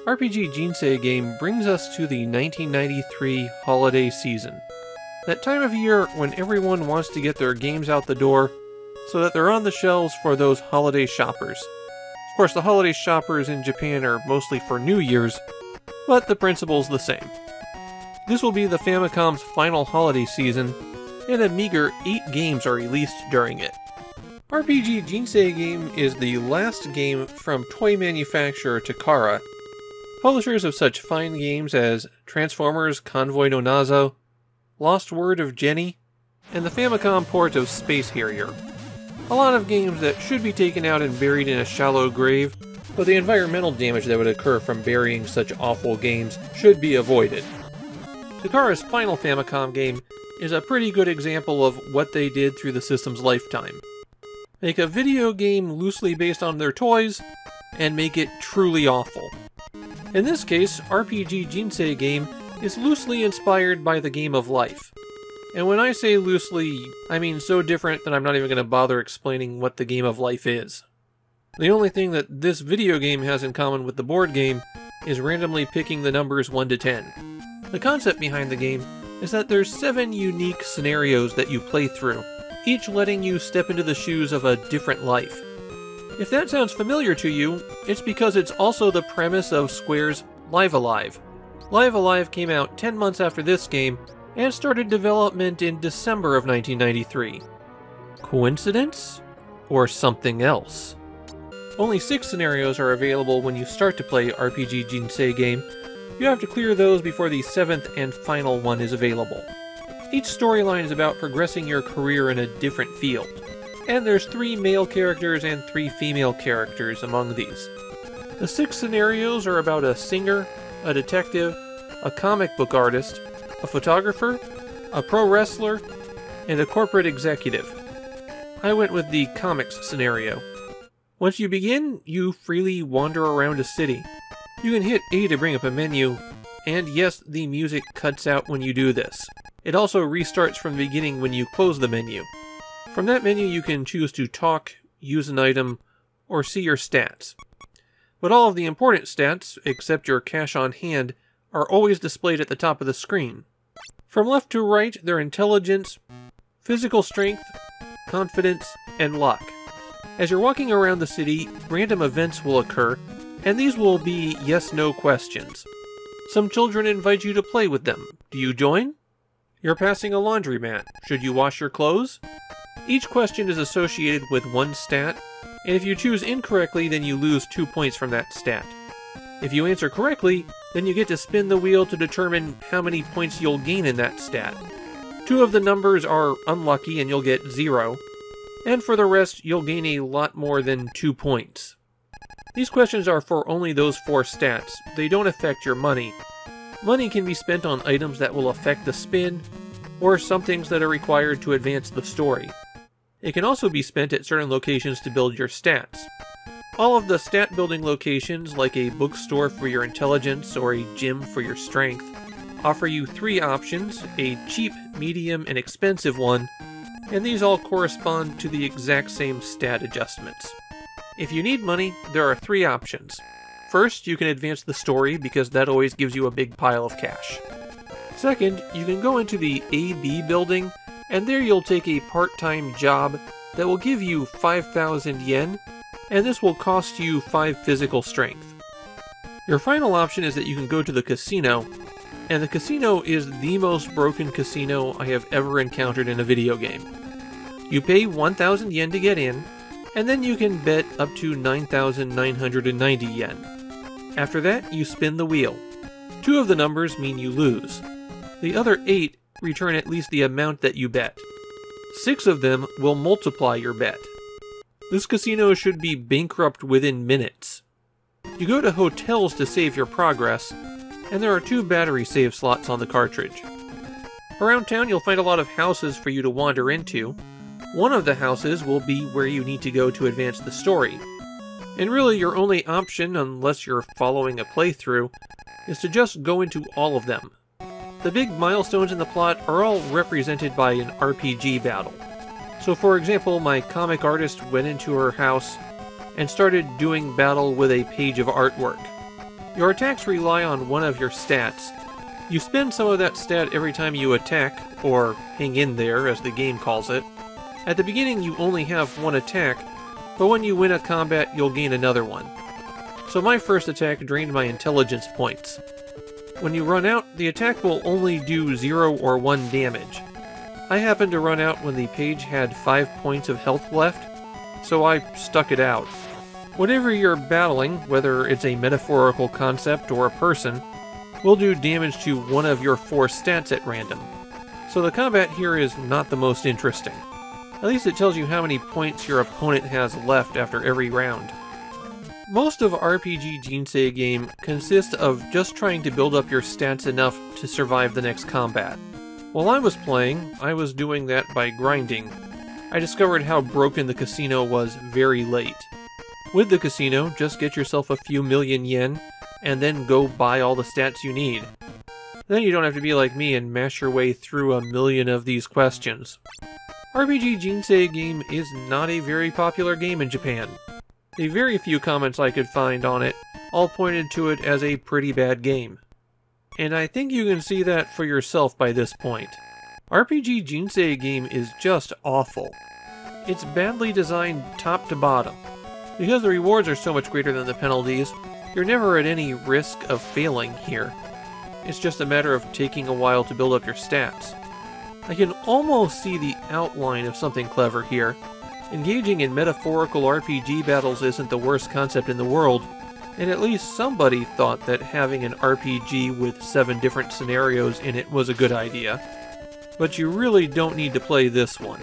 RPG Jinsei game brings us to the 1993 holiday season. That time of year when everyone wants to get their games out the door so that they're on the shelves for those holiday shoppers. Of course, the holiday shoppers in Japan are mostly for New Year's, but the principle's the same. This will be the Famicom's final holiday season, and a meager 8 games are released during it. RPG Jinsei game is the last game from toy manufacturer Takara, publishers of such fine games as Transformers Convoy no Nazo, Lost Word of Jenny, and the Famicom port of Space Harrier. A lot of games that should be taken out and buried in a shallow grave, but the environmental damage that would occur from burying such awful games should be avoided. Takara's final Famicom game is a pretty good example of what they did through the system's lifetime. Make a video game loosely based on their toys, and make it truly awful. In this case, RPG Jinsei game is loosely inspired by the game of life. And when I say loosely, I mean so different that I'm not even going to bother explaining what the game of life is. The only thing that this video game has in common with the board game is randomly picking the numbers 1 to 10. The concept behind the game is that there's 7 unique scenarios that you play through, each letting you step into the shoes of a different life. If that sounds familiar to you, it's because it's also the premise of Square's Live Alive. Live Alive came out 10 months after this game, and started development in December of 1993. Coincidence? Or something else? Only 6 scenarios are available when you start to play RPG Jinsei game. You have to clear those before the 7th and final one is available. Each storyline is about progressing your career in a different field, and there's 3 male characters and 3 female characters among these. The 6 scenarios are about a singer, a detective, a comic book artist, a photographer, a pro wrestler, and a corporate executive. I went with the comics scenario. Once you begin, you freely wander around a city. You can hit A to bring up a menu, and yes, the music cuts out when you do this. It also restarts from the beginning when you close the menu. From that menu you can choose to talk, use an item, or see your stats. But all of the important stats, except your cash on hand, are always displayed at the top of the screen. From left to right, they're intelligence, physical strength, confidence, and luck. As you're walking around the city, random events will occur, and these will be yes-no questions. Some children invite you to play with them. Do you join? You're passing a laundromat. Should you wash your clothes? Each question is associated with 1 stat, and if you choose incorrectly, then you lose 2 points from that stat. If you answer correctly, then you get to spin the wheel to determine how many points you'll gain in that stat. 2 of the numbers are unlucky and you'll get 0, and for the rest you'll gain a lot more than 2 points. These questions are for only those 4 stats. They don't affect your money. Money can be spent on items that will affect the spin, or some things that are required to advance the story. It can also be spent at certain locations to build your stats. All of the stat building locations, like a bookstore for your intelligence or a gym for your strength, offer you 3 options, a cheap, medium, and expensive one, and these all correspond to the exact same stat adjustments. If you need money, there are 3 options. First, you can advance the story because that always gives you a big pile of cash. Second, you can go into the AB building, and there you'll take a part-time job that will give you 5,000 yen, and this will cost you 5 physical strength. Your final option is that you can go to the casino, and the casino is the most broken casino I have ever encountered in a video game. You pay 1,000 yen to get in, and then you can bet up to 9,990 yen. After that, you spin the wheel. 2 of the numbers mean you lose. The other 8 return at least the amount that you bet. 6 of them will multiply your bet. This casino should be bankrupt within minutes. You go to hotels to save your progress, and there are 2 battery save slots on the cartridge. Around town you'll find a lot of houses for you to wander into. One of the houses will be where you need to go to advance the story. And really your only option, unless you're following a playthrough, is to just go into all of them. The big milestones in the plot are all represented by an RPG battle. So for example, my comic artist went into her house and started doing battle with a page of artwork. Your attacks rely on one of your stats. You spend some of that stat every time you attack, or hang in there as the game calls it. At the beginning you only have one attack, but when you win a combat you'll gain another one. So my first attack drained my intelligence points. When you run out, the attack will only do 0 or 1 damage. I happened to run out when the page had 5 points of health left, so I stuck it out. Whatever you're battling, whether it's a metaphorical concept or a person, will do damage to one of your 4 stats at random. So the combat here is not the most interesting. At least it tells you how many points your opponent has left after every round. Most of RPG Jinsei game consists of just trying to build up your stats enough to survive the next combat. While I was playing, I was doing that by grinding. I discovered how broken the casino was very late. With the casino, just get yourself a few million yen, and then go buy all the stats you need. Then you don't have to be like me and mash your way through a million of these questions. RPG Jinsei game is not a very popular game in Japan. The very few comments I could find on it all pointed to it as a pretty bad game. And I think you can see that for yourself by this point. RPG Jinsei game is just awful. It's badly designed top to bottom. Because the rewards are so much greater than the penalties, you're never at any risk of failing here. It's just a matter of taking a while to build up your stats. I can almost see the outline of something clever here. Engaging in metaphorical RPG battles isn't the worst concept in the world, and at least somebody thought that having an RPG with 7 different scenarios in it was a good idea. But you really don't need to play this one.